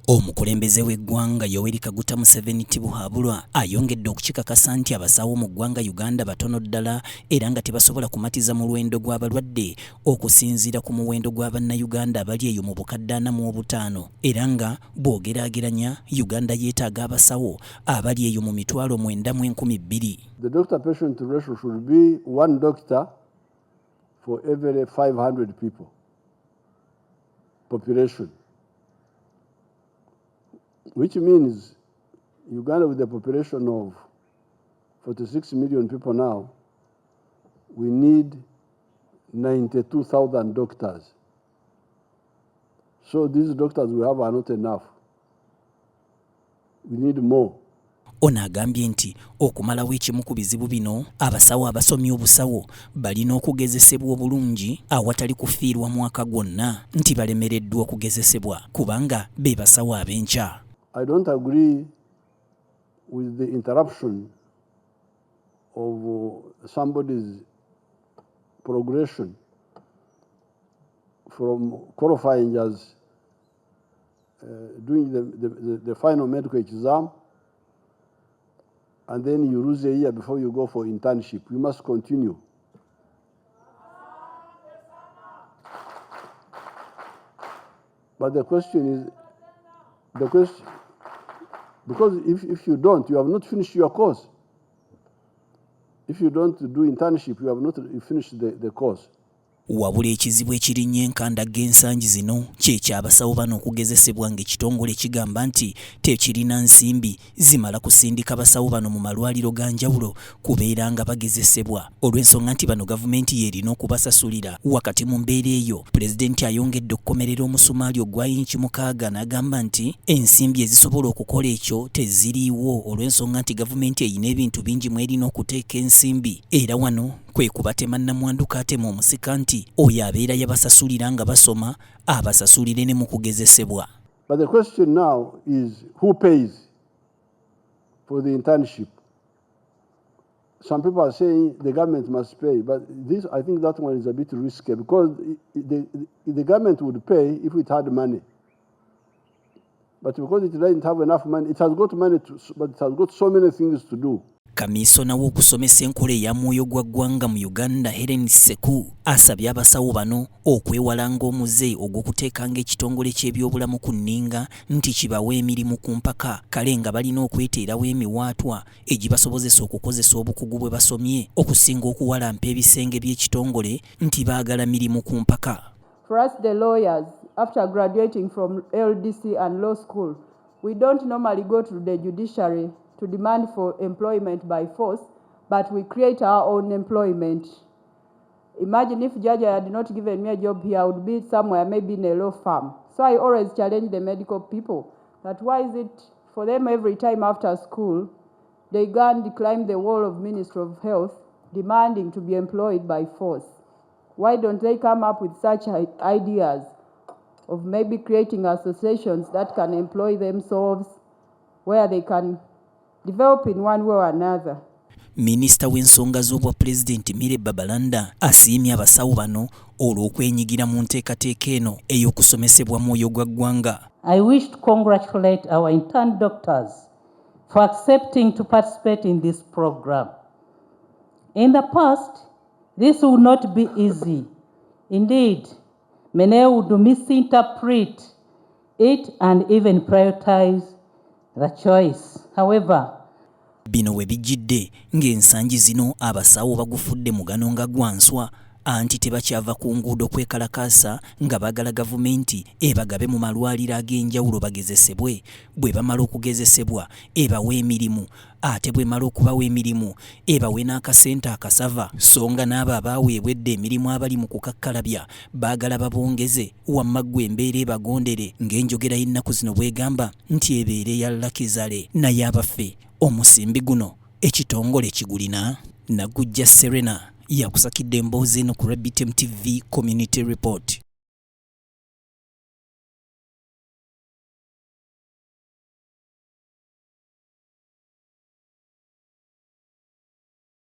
Omukulembeze w'eggwanga Yoweri Kaguta Museveni Tibuhaburwa ayongedde okukikakasa nti abasawo mu ggwanga Uganda batono ddala era nga tebasobola kumatiza mu muwendo gw'abalwadde okusinziira ku muwendo gw'Abannayuganda abali eyo mu bukadde 45 era nga bw'ogeraageranya Uganda yeetaaga abasawo abali eyo mu mitwalo 9,200. The doctor-patient ratio should be 1 doctor for every 500 people population. Which means Uganda, with a population of 46 million people now, we need 92,000 doctors. So these doctors we have are not enough. We need more. Ono agambye nti okumalawo ekimu ku bizibu bino abasawo abasomye obusawo balina okugezesebwa obulungi awatali kufiirwa mwaka gwonna nti balemereddwa okugezesebwa kubanga be basawo ab'enkya. I don't agree with the interruption of somebody's progression from qualifying as doing the final medical exam, and then you lose a year before you go for internship. You must continue. But the question is, because if you don't, you have not finished your course. If you don't do internship, you have not finished the course. Wabula ekizibu ekirinnye enkanda g'ensangi zino ky'ekyabasawo bano okugezesebwa ng'ekitongole kigamba nti tekirina nsimbi zimala kusindika basawo bano mu malwaliro ga njawulo kubeera nga bagezesebwa olw'ensonga nti bano gavumenti yerina okubasasulira. Wakati mu mbeera eyo pulezidenti ayongedde okukomerera omusumaali ogwa inchi 6 n'agamba nti ensimbi ezisobola okukola ekyo teziriiwo olw'ensonga nti gavumenti eyina ebintu bingi mu erina okuteeka ensimbi era wano kwe kubatema nnamwandu kaatema omusika nti oyo abeera yabasasulira nga basoma abasasulire ne mu kugezesebwa. But the question now is who pays for the internship? Some people are saying the government must pay, but this, I think that one is a bit risky because the government would pay if it had money. But because it doesn't have enough money, it has got money, but it has got so many things to do. Kamisona w'okusomesa enkola eya mwoyo gwa ggwanga mu Uganda Helen Seku asabye abasawo bano okwewalanga omuze ogw'okuteekanga ekitongole ky'ebyobulamu ku nninga nti kibawe emirimu ku mpaka kale nga balina okweteerawo emiwaatwa egibasobozesa okukozesa obukugu bwe basomye okusinga okuwalampa ebisenge by'ekitongole nti baagala mirimu ku mpaka. For us the lawyers, after graduating from LDC and law school, we don't normally go to the judiciary to demand for employment by force, but we create our own employment. Imagine if Judge had not given me a job here, I would be somewhere, maybe in a law firm. So I always challenge the medical people that why is it for them every time after school, they go and climb the wall of Ministry of Health demanding to be employed by force? Why don't they come up with such ideas of maybe creating associations that can employ themselves where they can develop in one way or another? Minisita w'ensonga z'obwa Pulezidenti Mire Babalanda asiimye abasawo bano olw'okwenyigira mu nteekateeka eno ey'okusomesebwa mwoyo gwa ggwanga. I wish to congratulate our intern doctors for accepting to participate in this program. In the past, this would not be easy. Indeed, many would misinterpret it and even prioritize the choice. However, bino we bijjidde ng'ensangi zino abasawo bagufudde mugano nga gwanswa anti tebakyava ku nguudo kwekalakaasa nga bagala gavumenti ebagabe mu malwaliro ag'enjawulo bagezesebwe. Bwe bamala okugezesebwa ebawe emirimu ate bwe mala okubawa emirimu ebawe n'akasente akasava so nga n'abo abaaweebwedde emirimu abali mu kukakkalabya baagala babongeze wamma ggwe embeera ebagondere ng'enjogera y'ennaku zino bw'egamba nti ebeere ya Lakizale naye abaffe omusimbi guno ekitongole kigulina. Nagujja Serena yakusakidde emboozi eno ku Rabbit TV Community Report.